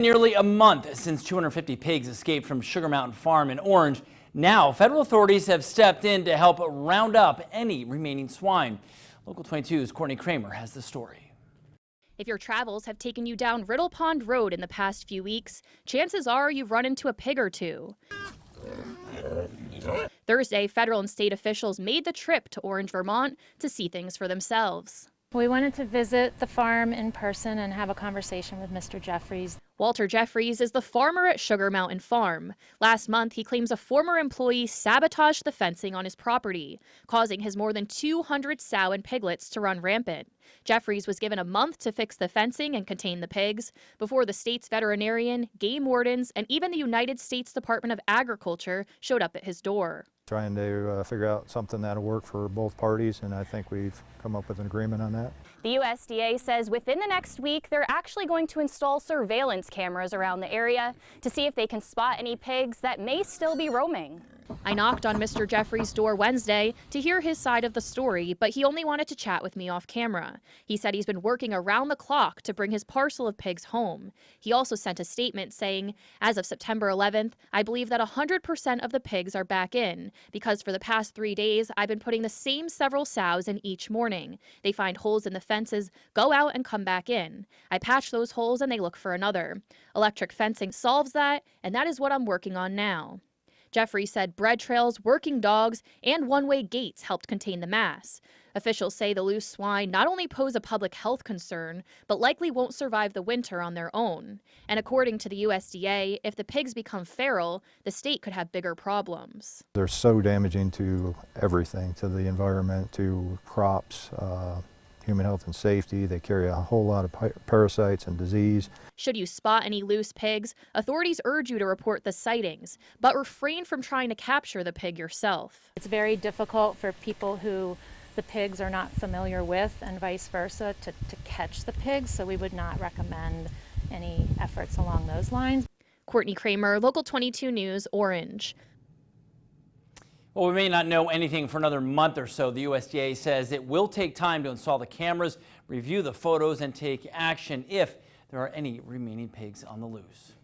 Nearly a month since 250 pigs escaped from Sugar Mountain Farm in Orange. Now, federal authorities have stepped in to help round up any remaining swine. Local 22's Courtney Kramer has the story. If your travels have taken you down Riddle Pond Road in the past few weeks, chances are you've run into a pig or two. Thursday, federal and state officials made the trip to Orange, Vermont to see things for themselves. We wanted to visit the farm in person and have a conversation with Mr. Jeffries. Walter Jeffries is the farmer at Sugar Mountain Farm. Last month, he claims a former employee sabotaged the fencing on his property, causing his more than 200 sow and piglets to run rampant. Jeffries was given a month to fix the fencing and contain the pigs before the state's veterinarian, game wardens, and even the United States Department of Agriculture showed up at his door. Trying to figure out something that'll work for both parties, and I think we've come up with an agreement on that. The USDA says within the next week, they're actually going to install surveillance cameras around the area to see if they can spot any pigs that may still be roaming. I knocked on Mr. Jeffries' door Wednesday to hear his side of the story, but he only wanted to chat with me off camera. He said he's been working around the clock to bring his parcel of pigs home. He also sent a statement saying, as of September 11th, I believe that 100% of the pigs are back in, because for the past 3 days, I've been putting the same several sows in each morning. They find holes in the fences, go out and come back in. I patch those holes and they look for another. Electric fencing solves that, and that is what I'm working on now. Jeffrey said bread trails, working dogs, and one-way gates helped contain the mass. Officials say the loose swine not only pose a public health concern, but likely won't survive the winter on their own. And according to the USDA, if the pigs become feral, the state could have bigger problems. They're so damaging to everything, to the environment, to crops, human health and safety. They carry a whole lot of parasites and disease. Should you spot any loose pigs, authorities urge you to report the sightings, but refrain from trying to capture the pig yourself. It's very difficult for people who the pigs are not familiar with and vice versa to catch the pigs, so we would not recommend any efforts along those lines. Courtney Kramer, Local 22 News, Orange. Well, we may not know anything for another month or so. The USDA says it will take time to install the cameras, review the photos, and take action if there are any remaining pigs on the loose.